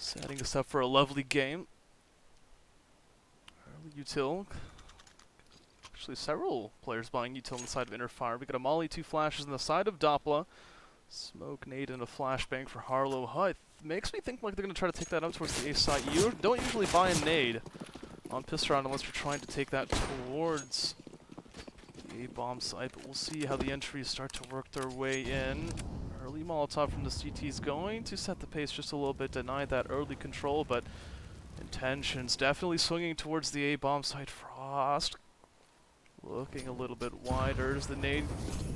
Setting us up for a lovely game. Early util. Actually, several players buying util on the side of Interfire. We got a Molly, 2 flashes on the side of Doppler. Smoke, nade, and a flashbang for Harlow. It makes me think like they're going to try to take that up towards the A side. You don't usually buy a nade on pistol round unless you're trying to take that towards the A bomb site, but we'll see how the entries start to work their way in. Early Molotov from the CT is going to set the pace just a little bit, deny that early control, but intentions definitely swinging towards the A bomb site. Frost looking a little bit wider. There's the nade.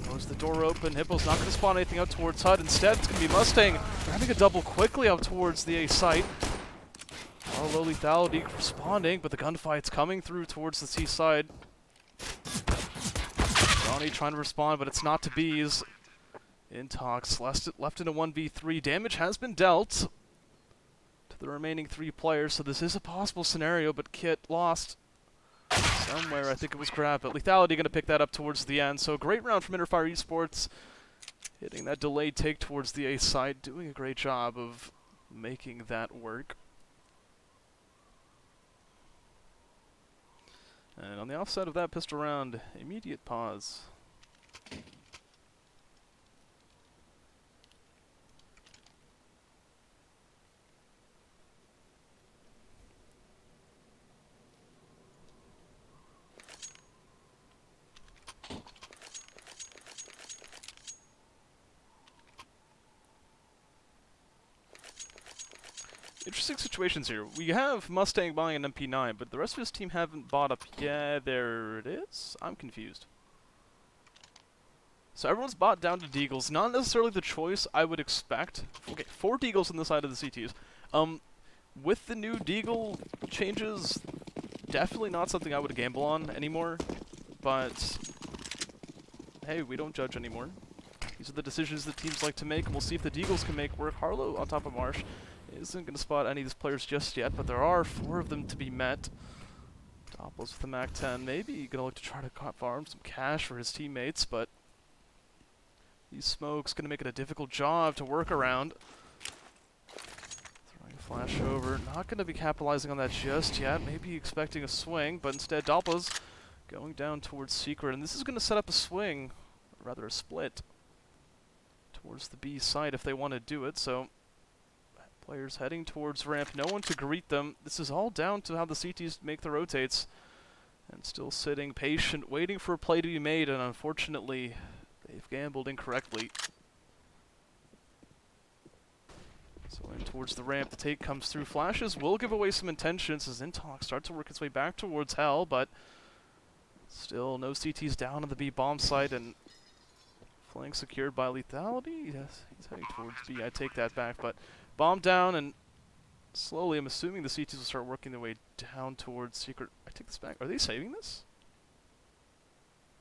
Goes the door open. Hippo's not going to spawn anything out towards HUD. Instead, it's going to be Mustang grabbing a double quickly out towards the A site. Low lethality responding, but the gunfight's coming through towards the C side. Johnny trying to respond, but it's not to be's. Intox left in a 1v3. Damage has been dealt to the remaining 3 players, so this is a possible scenario, but Kit lost somewhere. I think it was Grab, but Lethality going to pick that up towards the end. So a great round from Interfire Esports, hitting that delayed take towards the A side, doing a great job of making that work. And on the offside of that pistol round, immediate pause. Interesting situations here. We have Mustang buying an MP9, but the rest of his team haven't bought up. Yeah, there it is. I'm confused. So everyone's bought down to Deagles. Not necessarily the choice I would expect. Okay, 4 Deagles on the side of the CTs. With the new Deagle changes, definitely not something I would gamble on anymore. But hey, we don't judge anymore. These are the decisions that teams like to make, and we'll see if the Deagles can make work. Harlow on top of Marsh isn't going to spot any of these players just yet, but there are 4 of them to be met. Doppler's with the MAC-10, maybe going to look to try to farm some cash for his teammates, but these smokes going to make it a difficult job to work around. Throwing a flash over, not going to be capitalizing on that just yet, maybe expecting a swing, but instead Doppler's going down towards Secret, and this is going to set up a swing, or rather a split, towards the B side if they want to do it, so players heading towards ramp, no one to greet them. This is all down to how the CTs make the rotates. And still sitting patient, waiting for a play to be made, and unfortunately, they've gambled incorrectly. So in towards the ramp, the take comes through. Flashes will give away some intentions as Intox starts to work its way back towards Hell, but still no CTs down on the B bomb site, and flank secured by Lethality. Yes, he's heading towards B. I take that back, but bomb down, and slowly, I'm assuming the CTs will start working their way down towards Secret. I take this back. Are they saving this?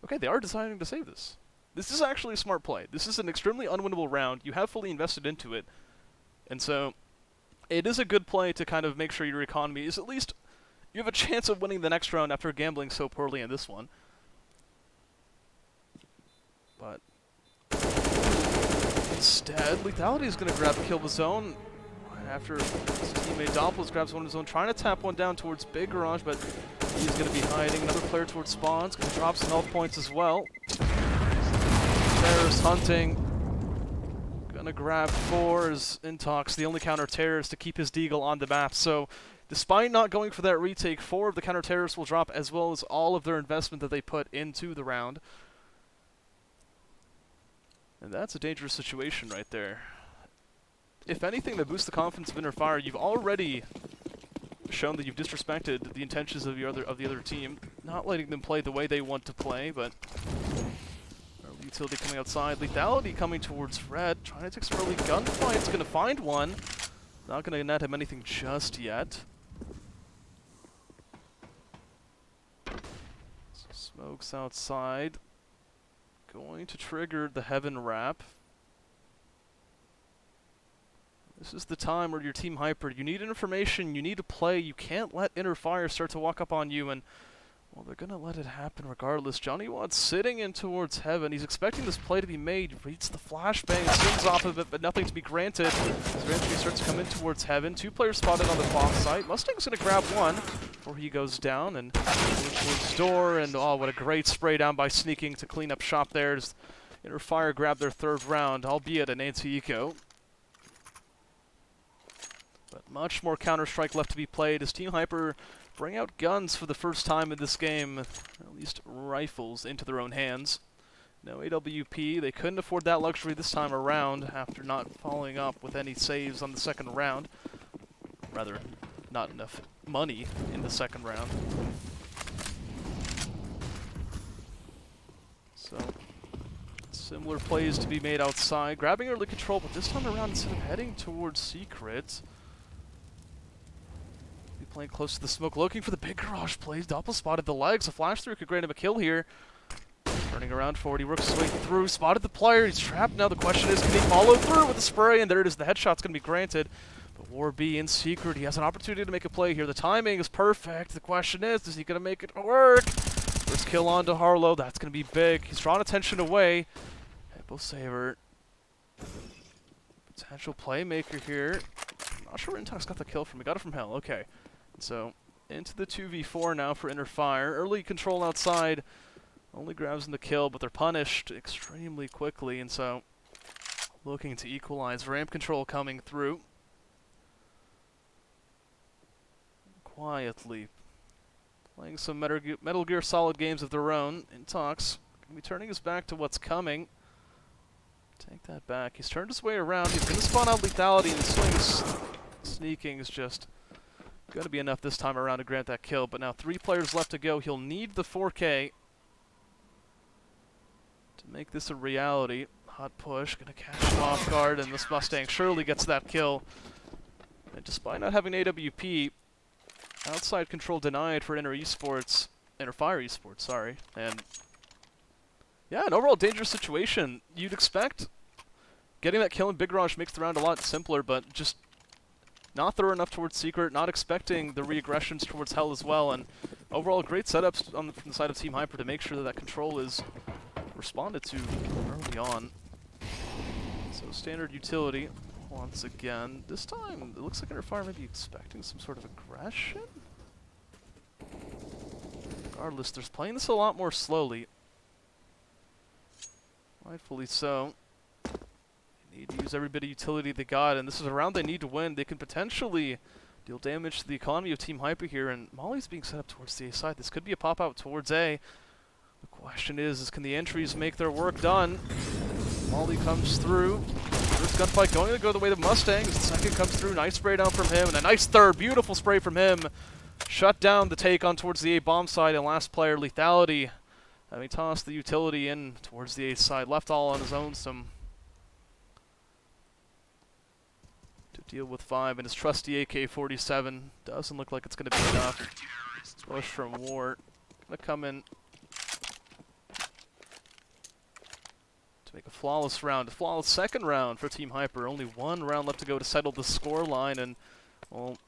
Okay, they are deciding to save this. This is actually a smart play. This is an extremely unwinnable round. You have fully invested into it. And so, it is a good play to kind of make sure your economy is at least, you have a chance of winning the next round after gambling so poorly in this one. But instead, Lethality is going to grab a kill of his own after his teammate Doppels grabs one of his own, trying to tap one down towards Big Garage, but he's going to be hiding. Another player towards Spawn's going to drop some health points as well. Terrorist hunting. Going to grab 4 as Intox, the only counter-terrorist to keep his Deagle on the map. So, despite not going for that retake, 4 of the counter-terrorists will drop, as well as all of their investment that they put into the round. And that's a dangerous situation right there. If anything that boosts the confidence of Interfire, you've already shown that you've disrespected the intentions of the other team, not letting them play the way they want to play, but utility coming outside, Lethality coming towards Red, trying to take some early gunfights, going to find one. Not going to net him anything just yet. Smokes outside. Going to trigger the Heaven Wrap. This is the time where your team Hyper, you need information, you need to play, you can't let Interfire start to walk up on you, and Well, they're going to let it happen regardless. Johnny Watt's sitting in towards heaven. He's expecting this play to be made. Reads the flashbang, swings off of it, but nothing to be granted. As Ramsey starts to come in towards heaven. 2 players spotted on the bomb site. Mustang's going to grab one before he goes down and goes towards door. And oh, what a great spray down by Sneaking to clean up shop there. As ESEA grab their 3rd round, albeit an anti-eco. But much more Counter-Strike left to be played as Team Hyper bring out guns for the first time in this game, or at least rifles, into their own hands. No AWP, they couldn't afford that luxury this time around after not following up with any saves on the 2nd round. Rather, not enough money in the 2nd round. So, similar plays to be made outside, grabbing early control, but this time around instead of heading towards Secret, playing close to the smoke, looking for the big garage plays. Doppel spotted the legs. A flash through could grant him a kill here. Turning around forward, he works his way through, spotted the player. He's trapped now. The question is, can he follow through with the spray? And there it is. The headshot's going to be granted. But War B in Secret, he has an opportunity to make a play here. The timing is perfect. The question is he going to make it work? First kill on to Harlow. That's going to be big. He's drawn attention away. Hippo Saver. Potential playmaker here. I'm not sure where Intox got the kill from. He got it from Hell. Okay. So, into the 2v4 now for ESEA. Early control outside. Only grabs in the kill, but they're punished extremely quickly, and so looking to equalize. Ramp control coming through. Quietly. Playing some Metal Gear Solid games of their own. Intox going to be turning his back to what's coming. Take that back. He's turned his way around. He's going to spawn out lethality, and Sneaking is just going to be enough this time around to grant that kill, but now 3 players left to go. He'll need the 4K to make this a reality. Hot push, going to catch him off guard, and this Mustang surely gets that kill. And despite not having AWP, outside control denied for ESEA Esports, sorry. And yeah, an overall dangerous situation. You'd expect getting that kill in Big Garage makes the round a lot simpler, but just not throw enough towards Secret, not expecting the re-aggressions towards Hell as well, and overall great setups from the side of Team Hyper to make sure that that control is responded to early on. So standard utility once again. This time it looks like ESEA may be expecting some sort of aggression. Regardless, they're playing this a lot more slowly. Rightfully so. Need to use every bit of utility they got, and this is a round they need to win. They can potentially deal damage to the economy of Team Hyper here, and Molly's being set up towards the A side. This could be a pop-out towards A. The question is can the entries make their work done? Molly comes through. First gunfight going to go the way of the Mustangs. The second comes through. Nice spray down from him, and a nice third. Beautiful spray from him. Shut down the take on towards the A bomb side, and last player, lethality. Having tossed the utility in towards the A side. Left all on his own. Some deal with 5, and his trusty AK-47 doesn't look like it's going to be enough. Push from Wart. Going to come in to make a flawless round. A flawless 2nd round for Team Hyper. Only 1 round left to go to settle the score line, and, well,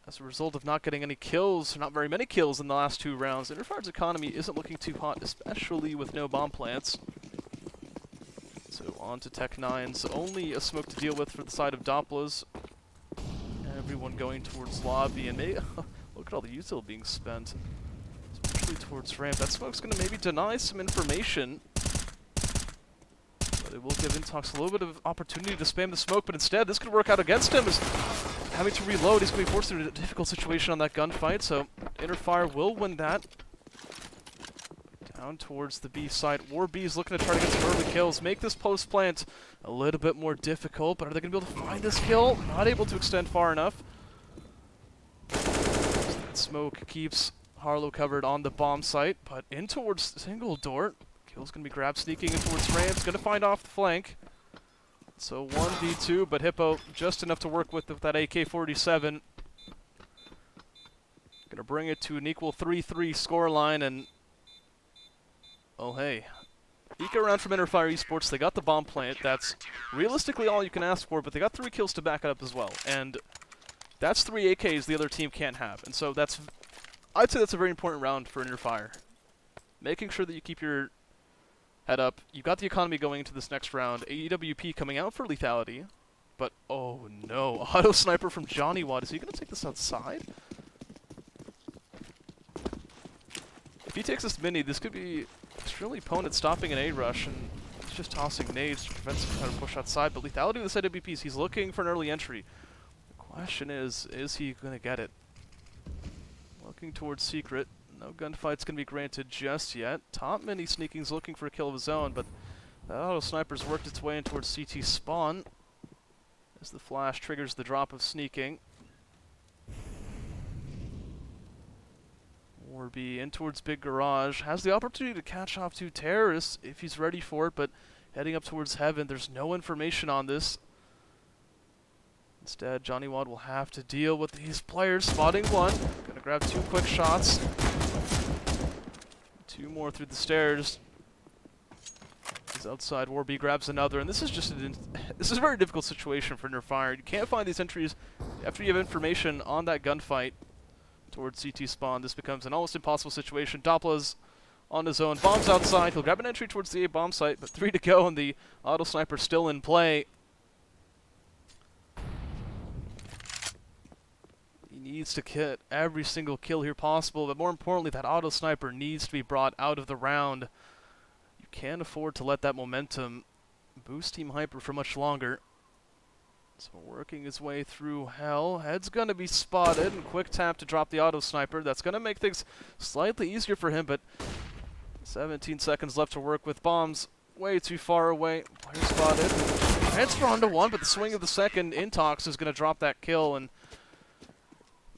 as a result of not getting any kills, not very many kills in the last 2 rounds, ESEA's economy isn't looking too hot, especially with no bomb plants. So on to Tech 9's. Only a smoke to deal with for the side of Doppler's. Everyone going towards lobby, and look at all the util being spent, especially towards ramp. That smoke's going to maybe deny some information, but it will give Intox a little bit of opportunity to spam the smoke, but instead this could work out against him, as having to reload. He's going to be forced into a difficult situation on that gunfight, so ESEA will win that. Down towards the B side. War B is looking to try to get some early kills, make this post plant a little bit more difficult, but are they going to be able to find this kill? Not able to extend far enough. That smoke keeps Harlow covered on the bomb site, but in towards single door. Kill's going to be grabbed, sneaking in towards Rams, going to find off the flank. So 1v2, but Hippo just enough to work with that AK-47. Going to bring it to an equal 3-3 scoreline, and oh, hey. Eco round from ESEA Esports. They got the bomb plant. That's realistically all you can ask for, but they got 3 kills to back it up as well. And that's 3 AKs the other team can't have. And so that's I'd say that's a very important round for Interfire. Making sure that you keep your head up. You've got the economy going into this next round. AEWP coming out for lethality. But, oh no. Auto sniper from Johnny Watt. Is he going to take this outside? If he takes this mini, this could be extremely opponent stopping an A-rush, and he's just tossing nades to prevent some kind of push outside. But lethality with the AWPs, he's looking for an early entry. The question is he going to get it? Looking towards Secret. No gunfight's going to be granted just yet. Top mini sneaking's looking for a kill of his own, but that auto sniper's worked its way in towards CT spawn as the flash triggers the drop of sneaking. Warby in towards Big Garage. Has the opportunity to catch off two terrorists if he's ready for it, but heading up towards Heaven. There's no information on this. Instead, Johnny Wad will have to deal with these players. Spotting one. Gonna grab two quick shots. Two more through the stairs. He's outside. Warby grabs another, and this is just this is a very difficult situation for Interfire. You can't find these entries after you have information on that gunfight towards CT spawn. This becomes an almost impossible situation. Doppler's on his own. Bombs outside. He'll grab an entry towards the A bomb site, but 3 to go, and the auto sniper still in play. He needs to get every single kill here possible, but more importantly, that auto sniper needs to be brought out of the round. You can't afford to let that momentum boost Team Hyper for much longer. So working his way through hell. Head's gonna be spotted, and quick tap to drop the auto sniper. That's gonna make things slightly easier for him, but 17 seconds left to work with. Bombs way too far away. Player spotted. Transfer onto one, but the swing of the second, Intox is gonna drop that kill, and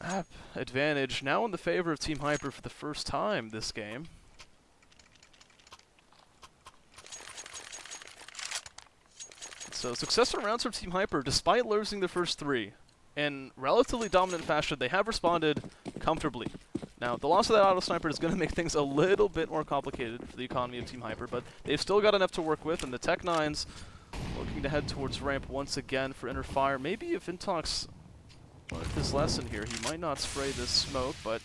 map advantage now in the favor of Team Hyper for the first time this game. So successful rounds from Team Hyper, despite losing the first 3. In relatively dominant fashion, they have responded comfortably. Now, the loss of that auto sniper is going to make things a little bit more complicated for the economy of Team Hyper, but they've still got enough to work with, and the Tech-9s looking to head towards ramp once again for Interfire. Maybe if Intox learned his lesson here, he might not spray this smoke, but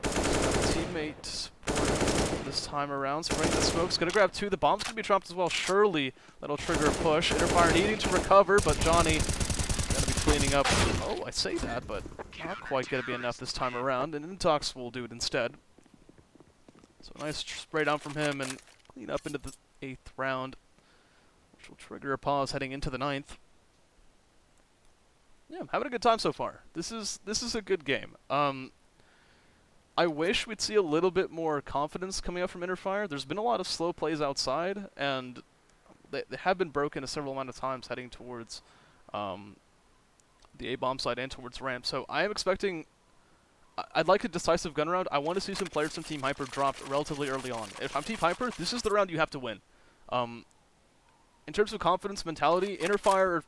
teammate support this time around. Spraying the smoke's gonna grab 2. The bomb's gonna be dropped as well. Surely that'll trigger a push. Interfire needing to recover, but Johnny gonna be cleaning up. Oh, I say that, but not quite gonna be enough this time around, and Intox will do it instead. So nice spray down from him and clean up into the 8th round, which will trigger a pause heading into the 9th. Yeah, I'm having a good time so far. This is a good game. I wish we'd see a little bit more confidence coming out from Interfire. There's been a lot of slow plays outside, and they have been broken a several amount of times heading towards the A-bomb side and towards ramp. So I am expecting... I'd like a decisive gun round. I want to see some players from Team Hyper dropped relatively early on. If I'm Team Hyper, this is the round you have to win. In terms of confidence, mentality, Interfire...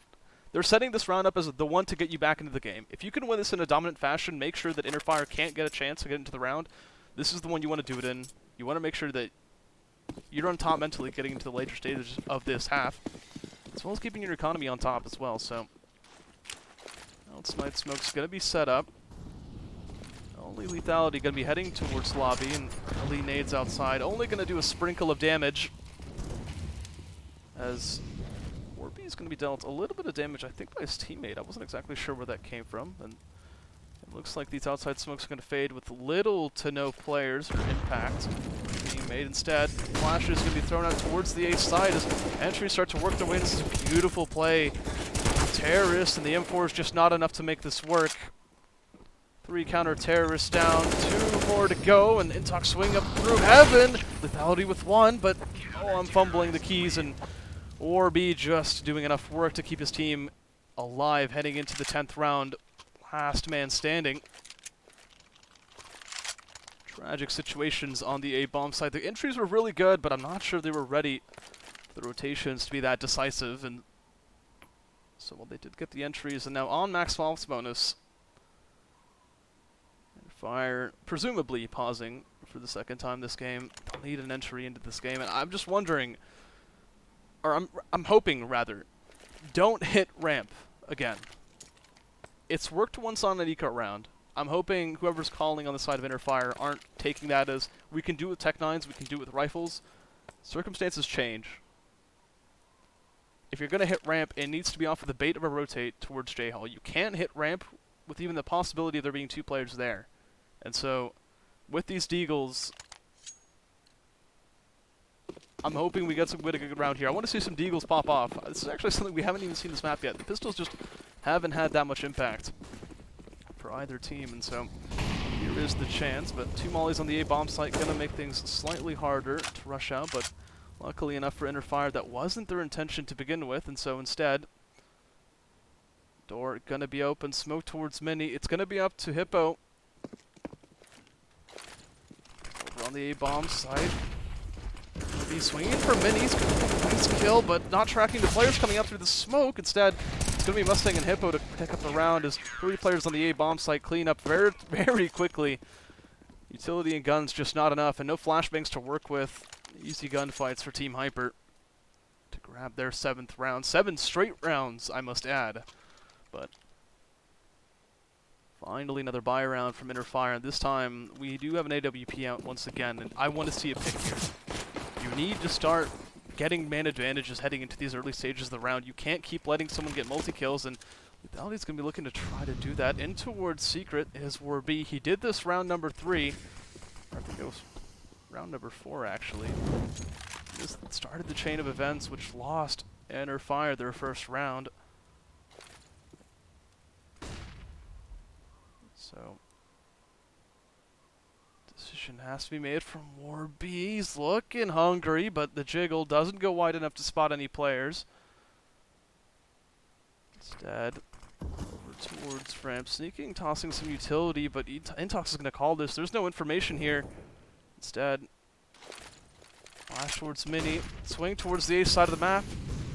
They're setting this round up as the one to get you back into the game. If you can win this in a dominant fashion, make sure that Interfire can't get a chance to get into the round. This is the one you want to do it in. You want to make sure that you're on top mentally getting into the later stages of this half, as well as keeping your economy on top as well. So, Night Smoke's going to be set up. Only lethality going to be heading towards lobby, and early nades outside. Only going to do a sprinkle of damage, as Warby's going to be dealt a little bit of damage, I think, by his teammate. I wasn't exactly sure where that came from. And it looks like these outside smokes are going to fade with little to no players or impact being made. Instead, Flash is going to be thrown out towards the A side as entries start to work their way. This is a beautiful play. Terrorists, and the M4 is just not enough to make this work. 3 counter terrorists down, 2 more to go, and Intox swing up through heaven. Lethality with 1, but oh, I'm fumbling the keys, and Warby just doing enough work to keep his team alive heading into the 10th round. Last man standing. Tragic situations on the A-bomb side. The entries were really good, but I'm not sure they were ready for the rotations to be that decisive. And so, well, they did get the entries, and now on max false bonus. Fire presumably pausing for the 2nd time this game. They'll need an entry into this game, and I'm just wondering... Or I'm hoping, rather, don't hit ramp again. It's worked once on an eco round. I'm hoping whoever's calling on the side of Interfire aren't taking that as, we can do it with Tech 9s, we can do it with rifles. Circumstances change. If you're going to hit ramp, it needs to be off of the bait of a rotate towards J-Hall. You can't hit ramp with even the possibility of there being 2 players there. And so, with these Deagles, I'm hoping we get some good round here. I want to see some Deagles pop off. This is actually something we haven't even seen this map yet. The pistols just haven't had that much impact for either team, and so here is the chance. But 2 mollies on the A bomb site gonna make things slightly harder to rush out, but luckily enough for Interfire, that wasn't their intention to begin with, and so instead, door gonna be open, smoke towards Mini. It's gonna be up to Hippo. Over on the A bomb site. He's swinging for Minis. Nice kill, but not tracking the players coming out through the smoke. Instead, it's going to be Mustang and Hippo to pick up the round as 3 players on the A bomb site clean up very, very quickly. Utility and guns just not enough, and no flashbangs to work with. Easy gunfights for Team Hyperrr to grab their 7th round. 7 straight rounds, I must add. But finally another buy round from Interfire. This time, we do have an AWP out once again, and I want to see a pick here. You need to start getting man advantages heading into these early stages of the round. You can't keep letting someone get multi-kills, and Lethality's going to be looking to try to do that. In towards Secret is Warby. He did this round number 3. Or I think it was round number 4, actually. This started the chain of events which lost Interfire their first round. So decision has to be made from Warby. He's looking hungry, but the jiggle doesn't go wide enough to spot any players. Instead, over towards Ramp, sneaking, tossing some utility, but Intox is going to call this. There's no information here. Instead, flash towards Mini, swing towards the A side of the map.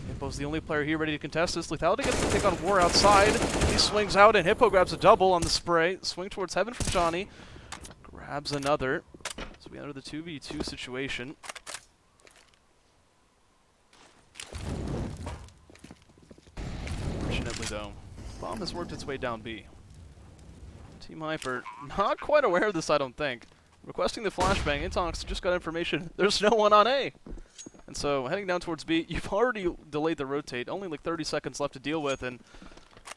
Hippo's the only player here ready to contest this. Lethality gets to take on War outside. He swings out, and Hippo grabs a double on the spray. Swing towards Heaven from Johnny. Grabs another. So we enter the 2v2 situation. Fortunately, though, bomb has worked its way down B. Team Hyperrr, not quite aware of this, I don't think. Requesting the flashbang. Intox just got information. There's no one on A. And so, heading down towards B, you've already delayed the rotate. Only like 30 seconds left to deal with, and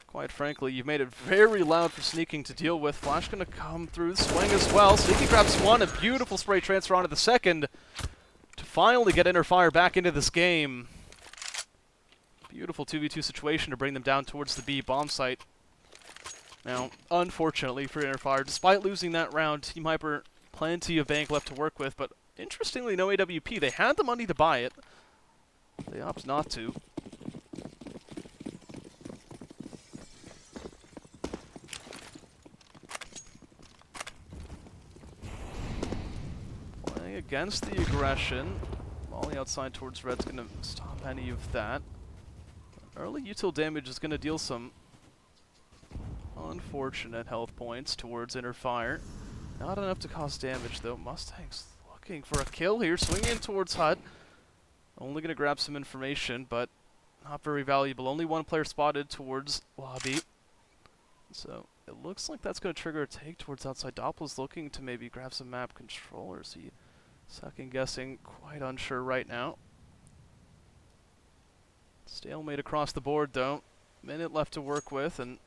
quite frankly, you've made it very loud for Sneaking to deal with. Flash gonna come through the swing as well. Sneaking grabs one, a beautiful spray transfer onto the second to finally get Interfire back into this game. Beautiful 2v2 situation to bring them down towards the B bomb site. Now, unfortunately for Interfire, despite losing that round, Team Hyperrr plenty of bank left to work with, but interestingly, no AWP. They had the money to buy it. They opt not to. Playing against the aggression. Molly outside towards Red's going to stop any of that. Early util damage is going to deal some unfortunate health points towards Interfire. Not enough to cause damage, though. Mustang's looking for a kill here, swinging in towards Hut. Only going to grab some information, but not very valuable. Only one player spotted towards Lobby. So it looks like that's going to trigger a take towards outside. Doppel's looking to maybe grab some map controllers. He second guessing, quite unsure right now. Stalemate across the board, though. Minute left to work with, and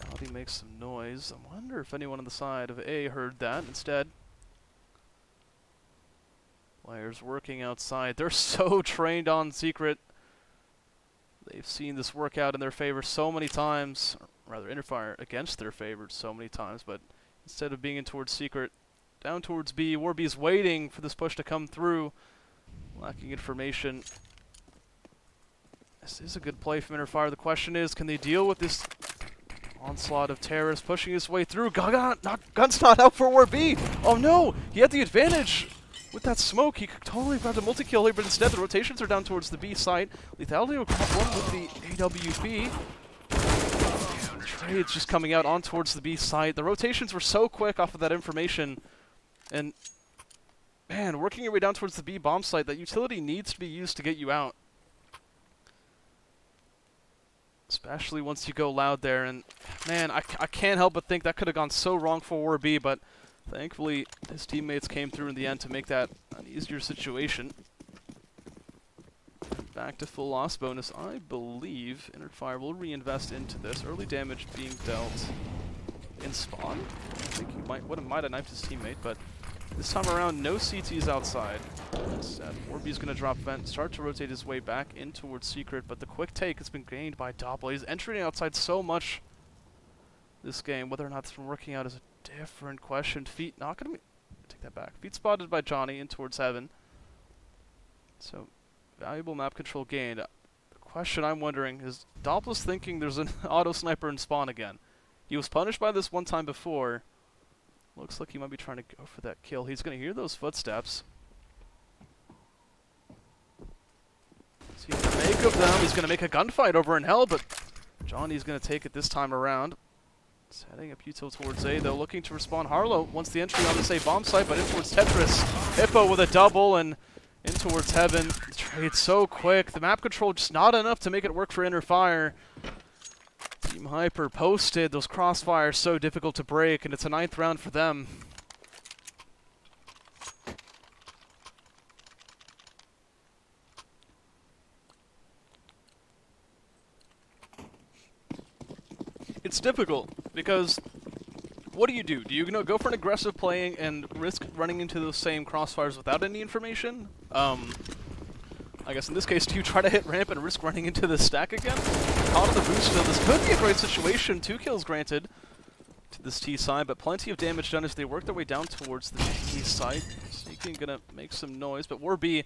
Lobby makes some noise. I wonder if anyone on the side of A heard that. Instead, players working outside. They're so trained on Secret. They've seen this work out in their favor so many times. Or rather, Interfire against their favor so many times. But instead of being in towards Secret, down towards B. Warby's waiting for this push to come through. Lacking information. This is a good play from Interfire. The question is, can they deal with this onslaught of terrorists pushing his way through? Gun's not out for Warby. Oh no! He had the advantage with that smoke. He could totally grabbed a multi-kill here, but instead the rotations are down towards the B site. Lethality will grab one with the AWP. Trades just coming out on towards the B site. The rotations were so quick off of that information. And, man, working your way down towards the B bomb site, that utility needs to be used to get you out. Especially once you go loud there, and man, I can't help but think that could have gone so wrong for Warby, but thankfully his teammates came through in the end to make that an easier situation. Back to full loss bonus. I believe Fire will reinvest into this. Early damage being dealt in spawn. I think he might have knifed his teammate, but this time around, no CTs outside. Instead, Warby's going to drop vent, start to rotate his way back in towards Secret, but the quick take has been gained by Doppler. He's entering outside so much this game. Whether or not it's been working out is a different question. Feet not going to be... Take that back. Feet spotted by Johnny in towards Heaven. So, valuable map control gained. The question I'm wondering is, Doppler's thinking there's an auto sniper in spawn again. He was punished by this one time before. Looks like he might be trying to go for that kill. He's going to hear those footsteps. See what to make of them. He's going to make a gunfight over in hell, but Johnny's going to take it this time around. Setting up Util towards A, though, looking to respawn Harlow. Wants the entry on this A bomb site, but in towards Tetris. Hippo with a double, and in towards Heaven. Trade so quick. The map control just not enough to make it work for Fire. Team Hyperrr posted. Those crossfires so difficult to break, and it's a 9th round for them. It's difficult because what do you do? Do you go for an aggressive playing and risk running into those same crossfires without any information? I guess in this case, do you try to hit ramp and risk running into the stack again? Caught on the boost still. This could be a great situation. 2 kills granted to this T side, but plenty of damage done as they work their way down towards the T side. Sneaking gonna make some noise, but Warby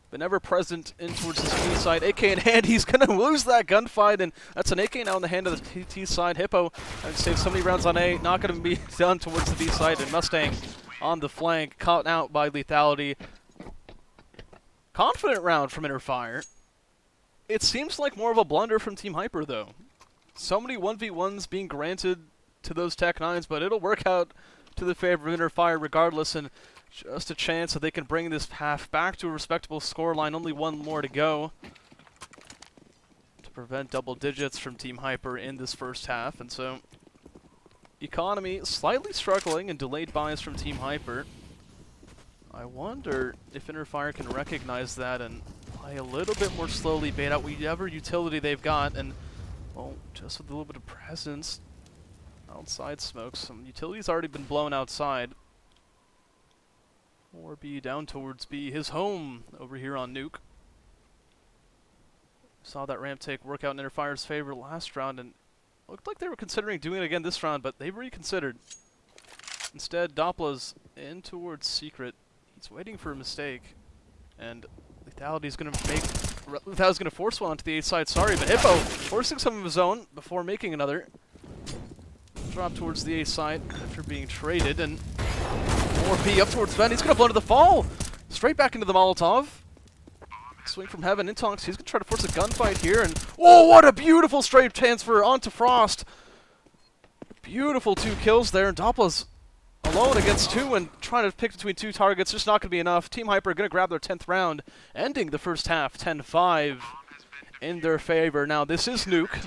been ever present in towards this T side. AK in hand, he's gonna lose that gunfight, and that's an AK now in the hand of the T side. Hippo and saved so many rounds on A, not gonna be done towards the B side, and Mustang on the flank, caught out by lethality. Confident round from Fire. It seems like more of a blunder from Team Hyperrr, though. So many 1v1s being granted to those Tech 9s, but it'll work out to the favor of Fire regardless, and just a chance that they can bring this half back to a respectable scoreline. Only one more to go to prevent double digits from Team Hyperrr in this first half, and so economy slightly struggling and delayed buys from Team Hyperrr. I wonder if Fire can recognize that and play a little bit more slowly, bait out whatever utility they've got, and, well, just with a little bit of presence outside smoke. Some utility's already been blown outside. Or B down towards B, his home over here on Nuke. Saw that ramp take work out in Fire's favor last round, and looked like they were considering doing it again this round, but they reconsidered. Instead, Doppler's in towards Secret. He's waiting for a mistake, and Lethality's going to force one onto the A side. Sorry, but Hippo forcing some of his own before making another. Drop towards the A side after being traded, and more B up towards Ben. He's going to blow to the fall. Straight back into the Molotov. Swing from Heaven. Intox, he's going to try to force a gunfight here, and oh, what a beautiful straight transfer onto Frost. Beautiful 2 kills there, and Doppler's alone against 2 and trying to pick between 2 targets. Just not going to be enough. Team Hyperrr going to grab their 10th round, ending the first half 10-5 in their favor. Now, this is Nuke.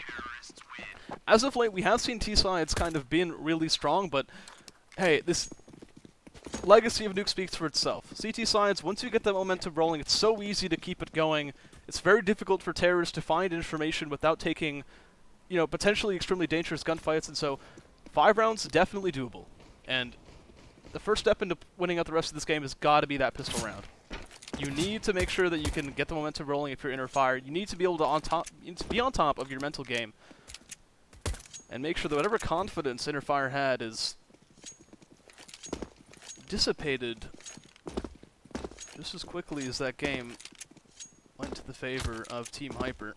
As of late, we have seen T-sides kind of been really strong, but hey, this legacy of Nuke speaks for itself. CT sides, once you get the momentum rolling, it's so easy to keep it going. It's very difficult for terrorists to find information without taking, you know, potentially extremely dangerous gunfights, and so 5 rounds, definitely doable. And the first step into winning out the rest of this game has got to be that pistol round. You need to make sure that you can get the momentum rolling if you're Fire. You need to be able to be on top of your mental game, and make sure that whatever confidence Fire had is dissipated just as quickly as that game went to the favor of Team Hyperrr.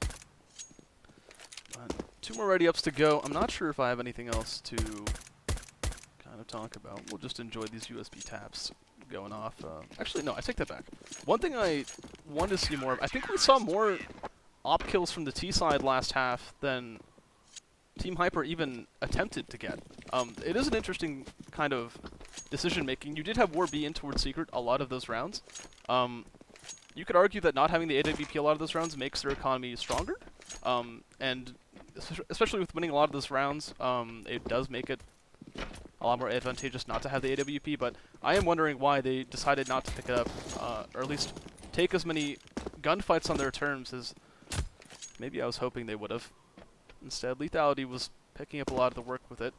But 2 more ready-ups to go. I'm not sure if I have anything else to kind of talk about. We'll just enjoy these USB taps going off. Actually, no, I take that back. One thing I want to see more of, I think we saw more op kills from the T side last half than Team Hyperrr even attempted to get. It is an interesting kind of decision-making. You did have War B in towards Secret a lot of those rounds. You could argue that not having the AWP a lot of those rounds makes their economy stronger, And especially with winning a lot of those rounds, it does make it a lot more advantageous not to have the AWP, but I am wondering why they decided not to pick it up, or at least take as many gunfights on their terms as maybe I was hoping they would have. Instead, Lethality was picking up a lot of the work with it.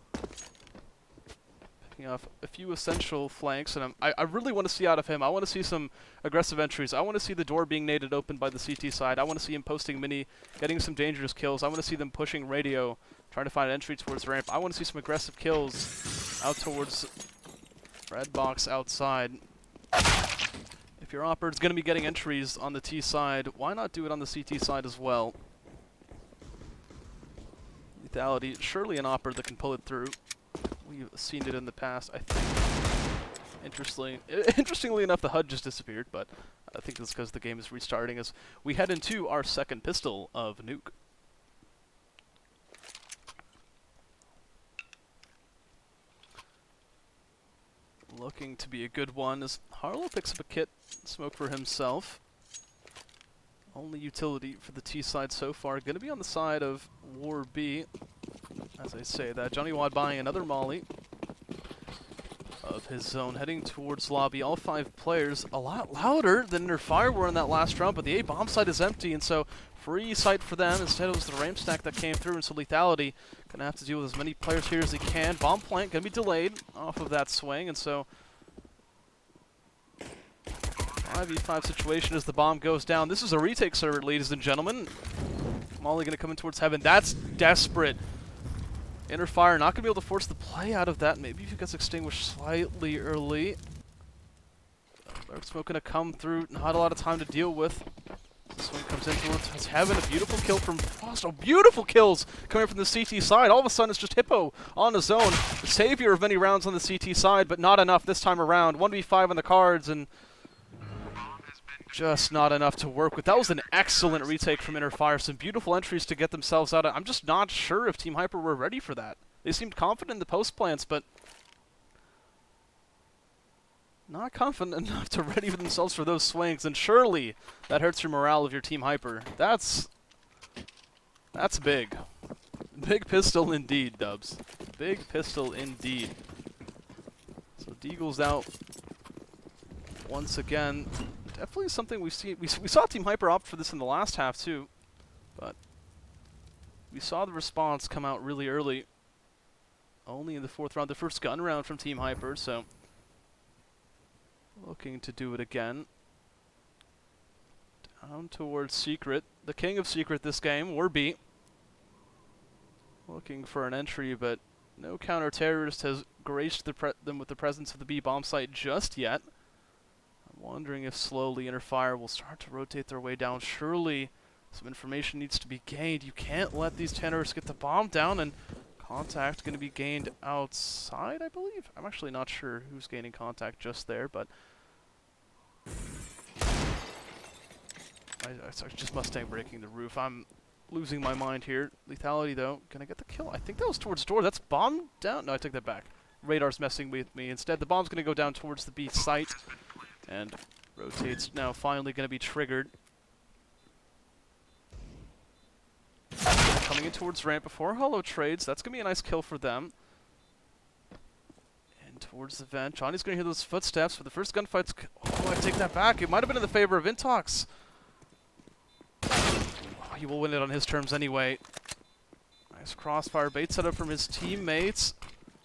Picking off a few essential flanks, and I really want to see out of him. I want to see some aggressive entries. I want to see the door being naded open by the CT side. I want to see him posting mini, getting some dangerous kills. I want to see them pushing radio, trying to find an entry towards ramp. I want to see some aggressive kills out towards red box outside. If your opper is going to be getting entries on the T side, why not do it on the CT side as well? Lethality, surely an opper that can pull it through. We've seen it in the past, I think. Interestingly enough, the HUD just disappeared, but I think that's because the game is restarting as we head into our second pistol of Nuke. Looking to be a good one as Harlow picks up a kit smoke for himself. Only utility for the T side so far. Going to be on the side of War B. As I say that, Johnny Wad buying another molly of his zone, heading towards lobby. All 5 players a lot louder than their fire were in that last round, but the A bomb site is empty, and so free site for them. Instead, it was the ramp stack that came through, and so Lethality gonna have to deal with as many players here as he can. Bomb plant gonna be delayed off of that swing, and so 5v5 situation as the bomb goes down. This is a retake server, ladies and gentlemen. Molly gonna come in towards heaven. That's desperate. Inner fire not gonna be able to force the play out of that. Maybe if he gets extinguished slightly early. Dark smoke gonna come through. Not a lot of time to deal with. This one comes in towards heaven. A beautiful kill from Frost. Oh, beautiful kills coming from the CT side. All of a sudden, it's just Hippo on his own. The savior of many rounds on the CT side, but not enough this time around. 1v5 on the cards, and just not enough to work with. That was an excellent retake from Inner Fire. Some beautiful entries to get themselves out. I'm just not sure if Team Hyper were ready for that. They seemed confident in the post plants, but not confident enough to ready themselves for those swings. And surely that hurts your morale of your Team Hyper. That's big. Big pistol indeed, Dubs. Big pistol indeed. So Deagle's out once again. Definitely something we've seen. We saw Team Hyper opt for this in the last half too, but we saw the response come out really early. Only in the 4th round, the first gun round from Team Hyper, so looking to do it again. Down towards Secret, the king of Secret this game, War B. Looking for an entry, but no counter-terrorist has graced them with the presence of the B bomb site just yet. Wondering if slowly Inner Fire will start to rotate their way down. Surely some information needs to be gained. You can't let these terrorists get the bomb down, and contact going to be gained outside, I believe. I'm actually not sure who's gaining contact just there, but I just Mustang breaking the roof. I'm losing my mind here. Lethality, though, gonna get the kill. I think that was towards door. That's bomb down. No, I take that back. Radar's messing with me. Instead, the bomb's gonna go down towards the B site. And rotate's now finally going to be triggered. Coming in towards ramp before Hollow trades. That's going to be a nice kill for them. And towards the vent. Johnny's going to hear those footsteps, but the first gunfight's... Oh, I take that back. It might have been in the favor of Intox. Oh, he will win it on his terms anyway. Nice crossfire bait set up from his teammates.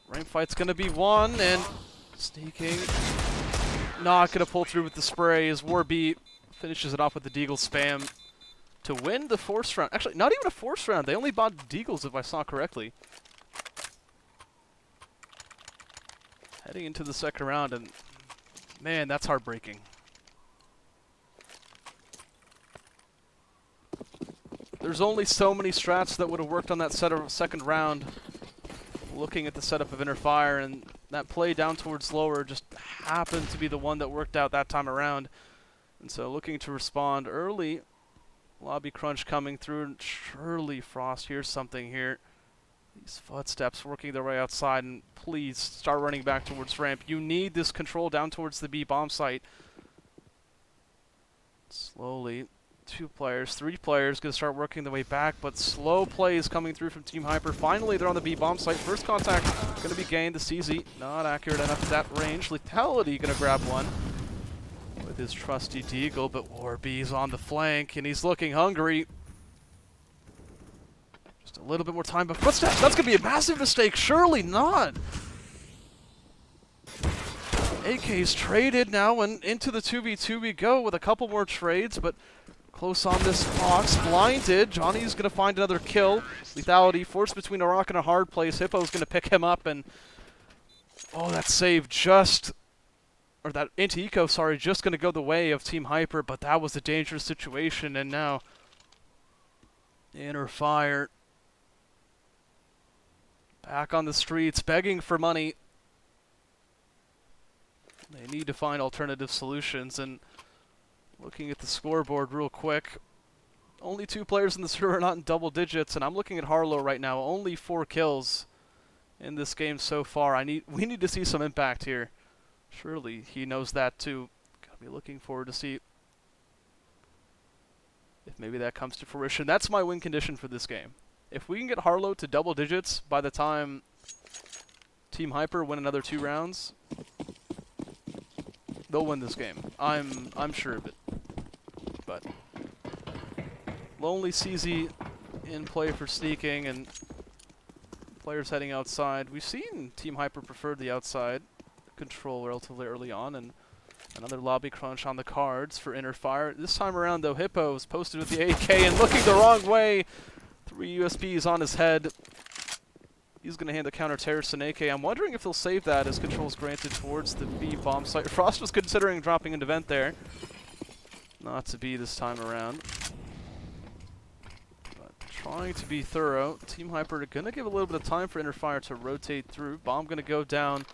Ramp fight's going to be won, and sneaking... Not going to pull through with the spray as War B finishes it off with the Deagle spam to win the 4th round. Actually, not even a 4th round. They only bought Deagles, if I saw correctly. Heading into the 2nd round, and man, that's heartbreaking. There's only so many strats that would have worked on that 2nd round. Looking at the setup of Inner Fire, and that play down towards lower just happened to be the one that worked out that time around. And so looking to respond early. Lobby crunch coming through, and surely Frost hears something here. These footsteps working their way outside, and please start running back towards ramp. You need this control down towards the B bomb site. Slowly 2 players, 3 players gonna start working their way back, but slow plays coming through from Team Hyper. Finally, they're on the B bomb site. First contact gonna be gained. The CZ not accurate enough at that range. Lethality gonna grab one with his trusty Deagle, but Warby's on the flank and he's looking hungry. Just a little bit more time, but footsteps. That's gonna be a massive mistake. Surely not. AK's traded now, and into the 2v2 we go with a couple more trades, but close on this box. Blinded. Johnny's going to find another kill. Lethality forced between a rock and a hard place. Hippo's going to pick him up, and oh, that save just, or that into eco, sorry, just going to go the way of Team Hyper, but that was a dangerous situation, and now Inner Fire back on the streets, begging for money. They need to find alternative solutions, and looking at the scoreboard real quick, only 2 players in the server are not in double digits, and I'm looking at Harlow right now, only 4 kills in this game so far. We need to see some impact here. Surely he knows that too. Gotta be looking forward to see if maybe that comes to fruition. That's my win condition for this game. If we can get Harlow to double digits by the time Team Hyper win another 2 rounds, they'll win this game. I'm sure of it. But Lonely CZ in play for sneaking, and players heading outside. We've seen Team Hyper prefer the outside control relatively early on, and another lobby crunch on the cards for Inner Fire. This time around, though, Hippo's posted with the AK and looking the wrong way. 3 USBs on his head. He's going to hand the counter-terrorist an AK. I'm wondering if he'll save that as control's granted towards the B bomb site. Frost was considering dropping into vent there. Not to be this time around. But trying to be thorough. Team Hyper going to give a little bit of time for Inner Fire to rotate through. Bomb going to go down.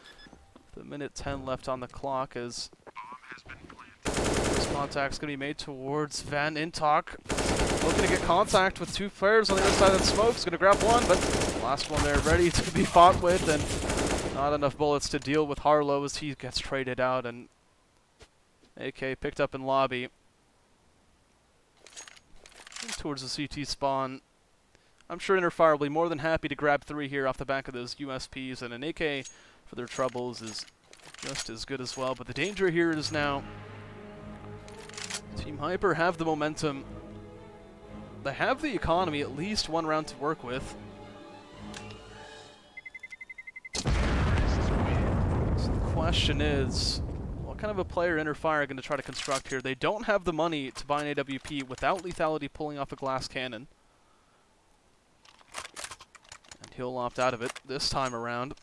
The minute 10 left on the clock as this contact's going to be made towards Van Intok. Looking to get contact with 2 players on the other side of the smoke. He's going to grab one, but last one there ready to be fought with, and not enough bullets to deal with Harlow as he gets traded out, and AK picked up in lobby. And towards the CT spawn. I'm sure Inner Fire will be more than happy to grab 3 here off the back of those USPs, and an AK for their troubles is just as good as well. But the danger here is now Team Hyper have the momentum. They have the economy, at least 1 round to work with. So the question is, what kind of a player Inner Fire are going to try to construct here? They don't have the money to buy an AWP without Lethality pulling off a glass cannon. And he'll opt out of it this time around.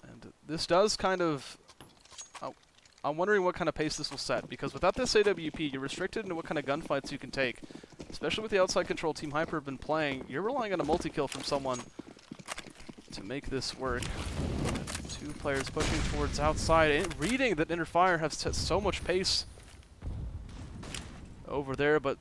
And this does kind of... I'm wondering what kind of pace this will set, because without this AWP, you're restricted into what kind of gunfights you can take. Especially with the outside control Team Hyper have been playing, you're relying on a multi-kill from someone to make this work. 2 players pushing towards outside, and reading that Inner Fire has set so much pace over there, but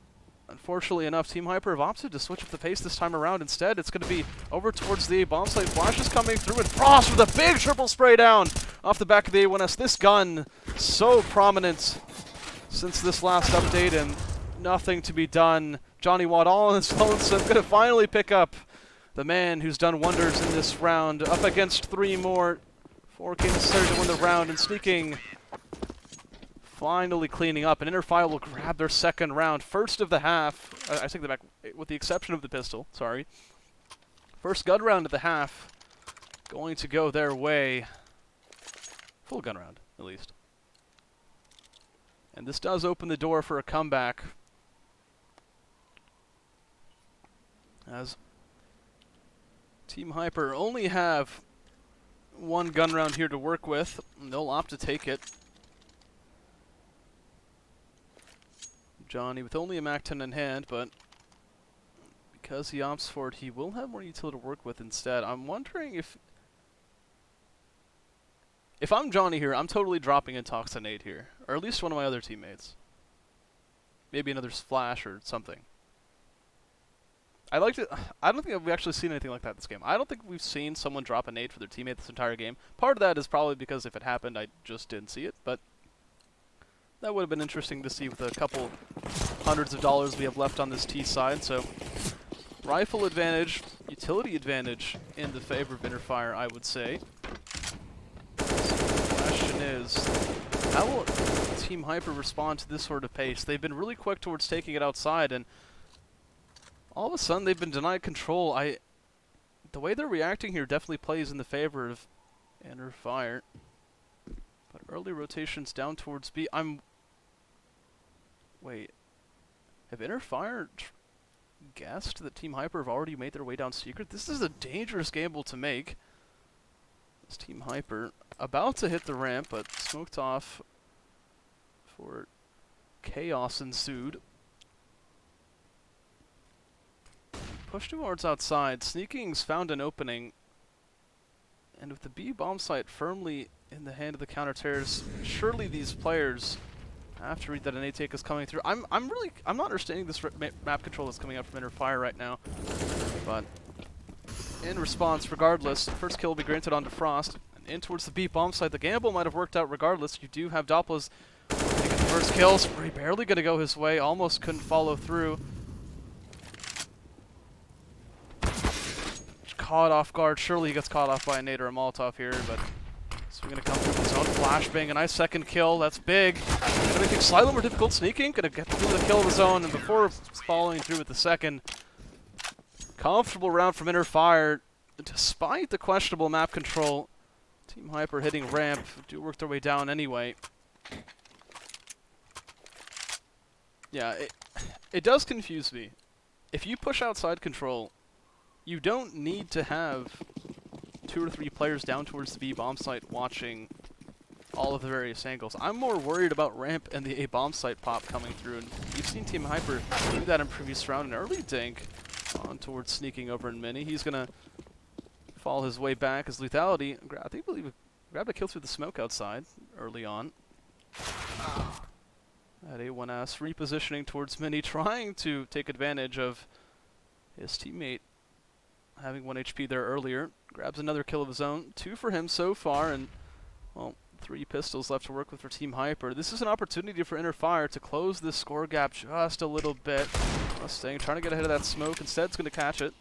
unfortunately enough, Team Hyper have opted to switch up the pace this time around. Instead, it's going to be over towards the A bomb site. Flash is coming through, and Frost with a big triple spray down off the back of the A1S. This gun, so prominent since this last update, and nothing to be done. Johnny Watt all on his own, so I'm going to finally pick up the man who's done wonders in this round. Up against 3 more. 4K necessary to win the round, and sneaking. Finally cleaning up, and Inner Fire will grab their 2nd round. First of the half. I take that back, with the exception of the pistol, sorry. First gun round of the half. Going to go their way. Full gun round, at least. And this does open the door for a comeback. As Team Hyper only have 1 gun round here to work with, and they'll opt to take it. Johnny with only a MAC-10 in hand, but because he opts for it, he will have more utility to work with instead. I'm wondering if I'm Johnny here, I'm totally dropping in Toxinate here, or at least one of my other teammates. Maybe another Flash or something. I don't think we've actually seen anything like that this game. I don't think we've seen someone drop a nade for their teammate this entire game. Part of that is probably because if it happened, I just didn't see it, but that would have been interesting to see with a couple hundreds of dollars we have left on this T side, so rifle advantage, utility advantage in the favor of Interfire, I would say. The question is, how will Team Hyperrr respond to this sort of pace? They've been really quick towards taking it outside, and all of a sudden they've been denied control. The way they're reacting here definitely plays in the favor of Interfire. But early rotations down towards B. Wait. Have Interfire guessed that Team Hyperrr have already made their way down Secret? This is a dangerous gamble to make. This Team Hyperrr about to hit the ramp, but smoked off for chaos ensued. Push towards outside. Sneaking's found an opening. And with the B bomb site firmly in the hand of the counter-terrorists, surely these players have to read that an A take is coming through. I'm not understanding this map control that's coming out from Interfire right now. But in response, regardless, first kill will be granted onto Frost. And in towards the B bomb site. The gamble might have worked out regardless. You do have Doppler's getting the first kill. Spree barely going to go his way. Almost couldn't follow through. Caught off guard. Surely he gets caught off by a nade or a Molotov here, but so we're going to come through with his own flashbang. A nice second kill. That's big. Going to make things slightly more difficult. Sneaking. Going to get through the kill of his own, and before following through with the second, comfortable round from Interfire. Despite the questionable map control, Team Hyperrr hitting ramp do work their way down anyway. Yeah, it does confuse me. If you push outside control, you don't need to have 2 or 3 players down towards the B bomb site watching all of the various angles. I'm more worried about ramp and the A bomb site pop coming through, and you've seen Team Hyperrr do that in previous round. An early dink on towards sneaking over in Mini. He's gonna fall his way back as Lethality, I believe grabbed a kill through the smoke outside early on. At A1S, repositioning towards Mini, trying to take advantage of his teammate having 1 HP there earlier. Grabs another kill of his own. 2 for him so far, and, well, 3 pistols left to work with for Team Hyperrr. This is an opportunity for Interfire to close this score gap just a little bit. Mustang trying to get ahead of that smoke. Instead, it's going to catch it.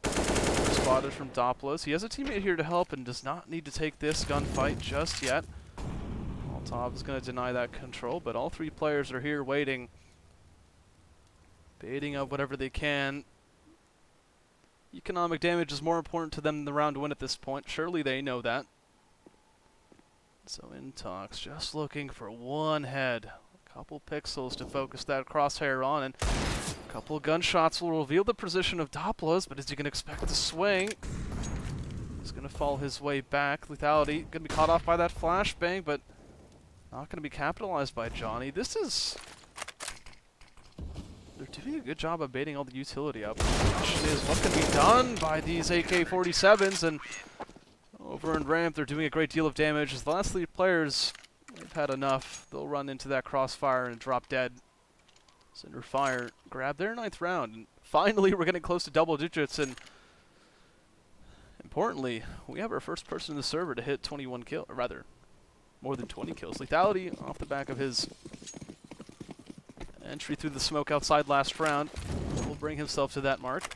Spotted from Doppler. He has a teammate here to help and does not need to take this gunfight just yet. Molotov is going to deny that control, but all 3 players are here waiting. Baiting up whatever they can. Economic damage is more important to them than the round win at this point. Surely they know that. So Intox just looking for one head. A couple pixels to focus that crosshair on, and a couple of gunshots will reveal the position of Doppler's, but as you can expect the swing, he's going to fall his way back. Lethality going to be caught off by that flashbang, but not going to be capitalized by Johnny. This is... They're doing a good job of baiting all the utility up. The question is, what can be done by these AK-47s? And over in ramp, they're doing a great deal of damage. As the last 3 players, they've had enough. They'll run into that crossfire and drop dead. Interfire grab their 9th round. And finally, we're getting close to double digits. And importantly, we have our first person in the server to hit 21 kills, or rather, more than 20 kills. Lethality off the back of his entry through the smoke outside last round will bring himself to that mark.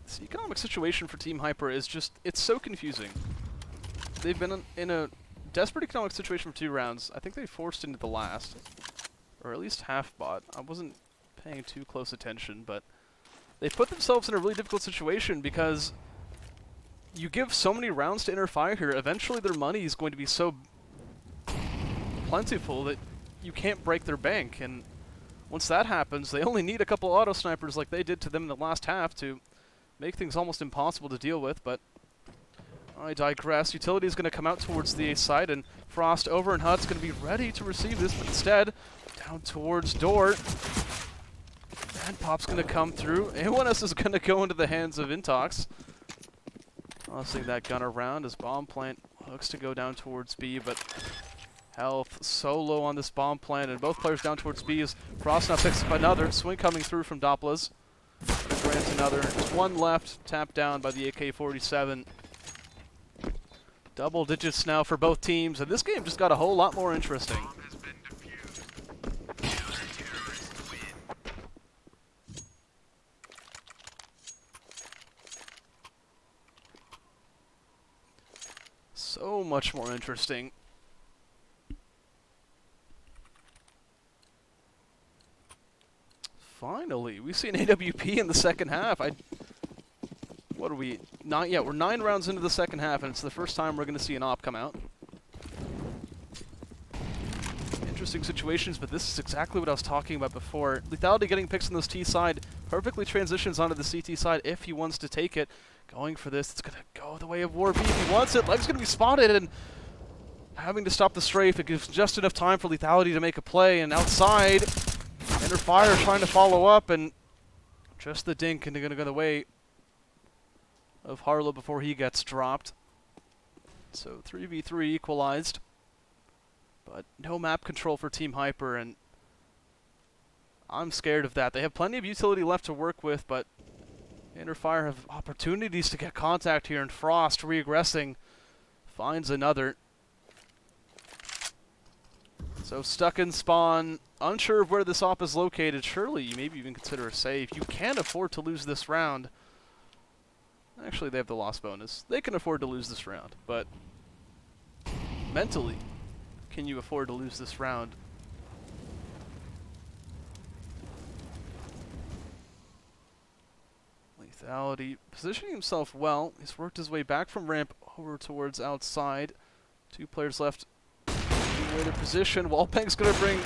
This economic situation for Team Hyperrr is just, it's so confusing. They've been in a desperate economic situation for 2 rounds. I think they forced into the last, or at least half bought. I wasn't paying too close attention, but they put themselves in a really difficult situation because you give so many rounds to Interfire here, eventually their money is going to be so plentiful that you can't break their bank. And once that happens, they only need a couple auto snipers like they did to them in the last half to make things almost impossible to deal with. But I digress. Utility is going to come out towards the A side, and Frost over and Hut's going to be ready to receive this, but instead, down towards Door. And Pop's going to come through. A1S is going to go into the hands of Intox. Tossing that gun around as bomb plant looks to go down towards B, but health so low on this bomb plant, and both players down towards B as Frost now picks up another. Swing coming through from Doppler's. Grants another. Just 1 left, tapped down by the AK-47. Double digits now for both teams, and this game just got a whole lot more interesting. So much more interesting. Finally, we see an AWP in the second half. What are we? Not yet. We're 9 rounds into the second half, and it's the first time we're going to see an AWP come out. Interesting situations, but this is exactly what I was talking about before. Lethality getting picks on this T side perfectly transitions onto the CT side if he wants to take it. Going for this, it's going to go the way of War B if he wants it. Leg's going to be spotted, and having to stop the strafe, it gives just enough time for Lethality to make a play, and outside, Hyperrr trying to follow up, and just the dink, and they're going to go the way of Harlow before he gets dropped. So 3v3 equalized, but no map control for Team Hyperrr, and I'm scared of that. They have plenty of utility left to work with, but Hyperrr have opportunities to get contact here, and Frost regressing finds another. So stuck in spawn, unsure of where this op is located. Surely you maybe even consider a save. You can't afford to lose this round. Actually, they have the loss bonus. They can afford to lose this round, but mentally, can you afford to lose this round? Lethality positioning himself well. He's worked his way back from ramp over towards outside. 2 players left in their position. Wallbang's going to bring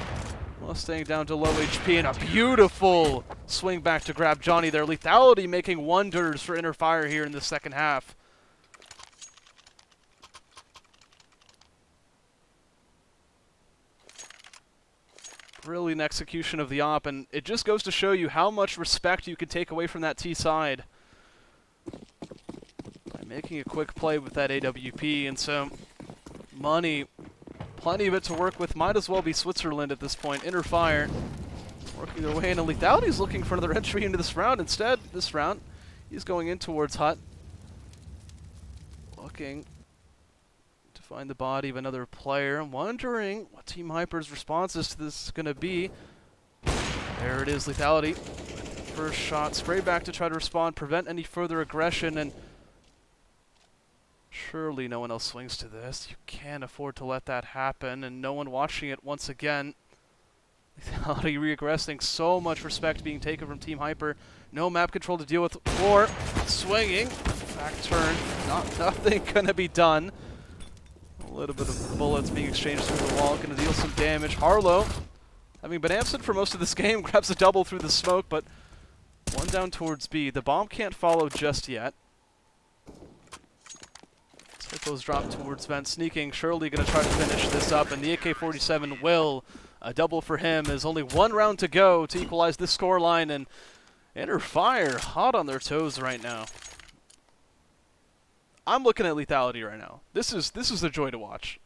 Mustang down to low HP, and a beautiful swing back to grab Johnny there. Lethality making wonders for Hyperrr here in the second half. Brilliant execution of the op, and it just goes to show you how much respect you can take away from that T side by making a quick play with that AWP, and so money. Plenty of it to work with. Might as well be Switzerland at this point. Hyperrr working their way in, and Lethality's looking for another entry into this round. Instead, this round, he's going in towards Hut. Looking to find the body of another player. I'm wondering what Team Hyperr's responses to this is going to be. There it is, Lethality. First shot, spray back to try to respond, prevent any further aggression, and surely no one else swings to this. You can't afford to let that happen, and no one watching it once again. Lethality regressing, so much respect being taken from Team Hyperrr. No map control to deal with, or swinging. Back turn, nothing gonna be done. A little bit of bullets being exchanged through the wall, gonna deal some damage. Harlow, having been absent for most of this game, grabs a double through the smoke, but one down towards B. The bomb can't follow just yet. Those drop towards Vent, sneaking. Surely going to try to finish this up, and the AK-47 will. A double for him. There's only 1 round to go to equalize this scoreline, and Hyperrr hot on their toes right now. I'm looking at Lethality right now. This is a joy to watch.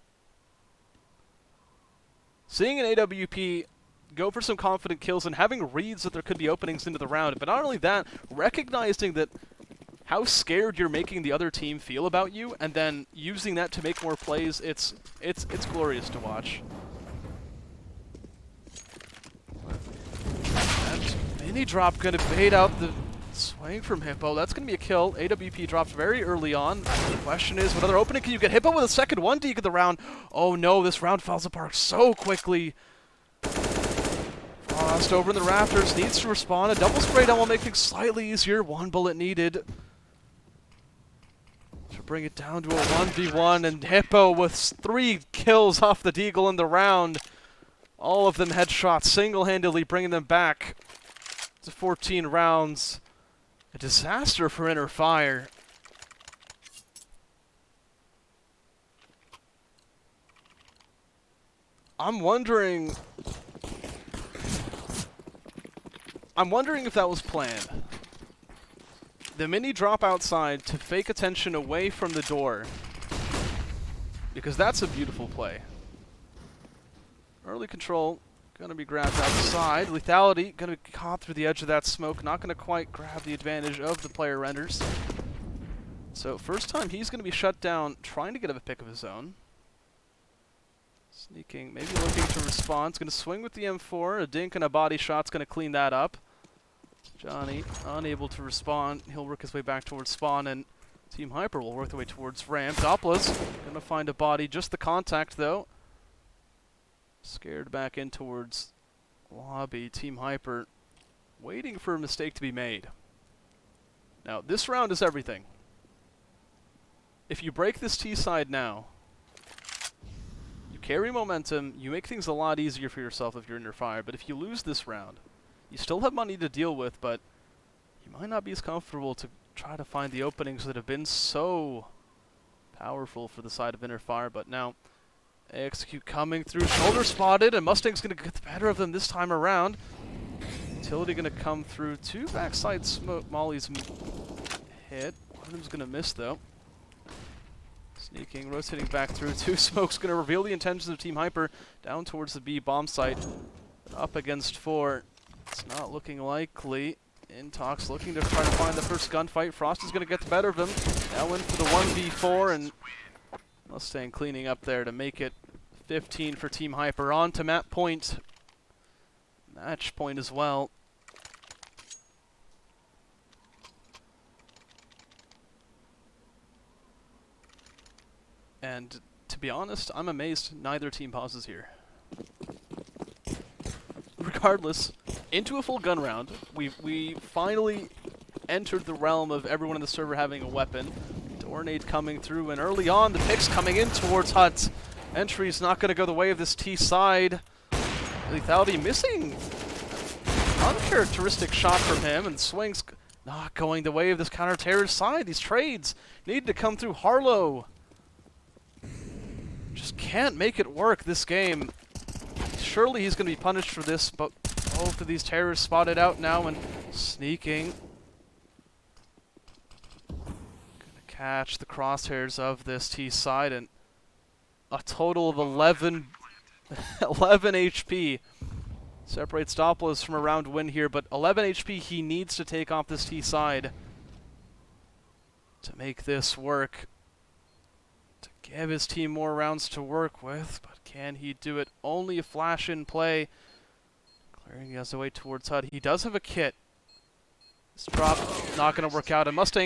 Seeing an AWP go for some confident kills and having reads that there could be openings into the round, but not only that, recognizing that how scared you're making the other team feel about you, and then using that to make more plays, it's glorious to watch. And mini drop gonna bait out the swing from Hippo. That's gonna be a kill. AWP dropped very early on. The question is, what other opening can you get? Hippo with a second 1 deke of the round. Oh no, this round falls apart so quickly. Frost over in the rafters, needs to respond. A double spray down will make things slightly easier. 1 bullet needed to bring it down to a 1v1, and Hippo with 3 kills off the deagle in the round. All of them headshots, single-handedly bringing them back to 14 rounds. A disaster for Hyperrr. I'm wondering if that was planned. The mini drop outside to fake attention away from the door, because that's a beautiful play. Early control gonna be grabbed outside. Lethality gonna be caught through the edge of that smoke. Not gonna quite grab the advantage of the player renders. So first time he's going to be shut down, trying to get a pick of his own. Sneaking, maybe looking to respond. It's going to swing with the M4. A dink and a body shot's going to clean that up. Johnny, unable to respond. He'll work his way back towards spawn, and Team Hyper will work their way towards ramp. Doppla's going to find a body. Just the contact, though. Scared back in towards lobby. Team Hyper waiting for a mistake to be made. Now, this round is everything. If you break this T side now, you carry momentum, you make things a lot easier for yourself if you're under fire, but if you lose this round, you still have money to deal with, but you might not be as comfortable to try to find the openings that have been so powerful for the side of Inner Fire. But now, Execute coming through, shoulder spotted, and Mustang's going to get the better of them this time around. Utility going to come through, 2 backside smoke mollies hit. One of them's going to miss, though. Sneaking, rotating back through, 2 smokes going to reveal the intentions of Team Hyper down towards the B bomb site. Up against 4. It's not looking likely. Intox looking to try to find the first gunfight. Frost is going to get the better of him. Now in for the 1v4, and Mustang cleaning up there to make it 15 for Team Hyper. On to map point. Match point as well. And to be honest, I'm amazed neither team pauses here. Regardless, into a full gun round. We finally entered the realm of everyone in the server having a weapon. Tornade coming through, and early on, the picks coming in towards Hut. Entry's not going to go the way of this T side. Lethality missing. Uncharacteristic shot from him, and swings not going the way of this counter-terrorist side. These trades need to come through. Harlow just can't make it work this game. Surely he's going to be punished for this, but both of these terrorists spotted out now and sneaking. Gonna catch the crosshairs of this T side, and a total of 11 HP. Separates Doppler from a round win here, but 11 HP he needs to take off this T side to make this work. To give his team more rounds to work with, but can he do it? Only a flash in play. Clearing his way towards HUD. He does have a kit. This drop not going to work out, and Mustang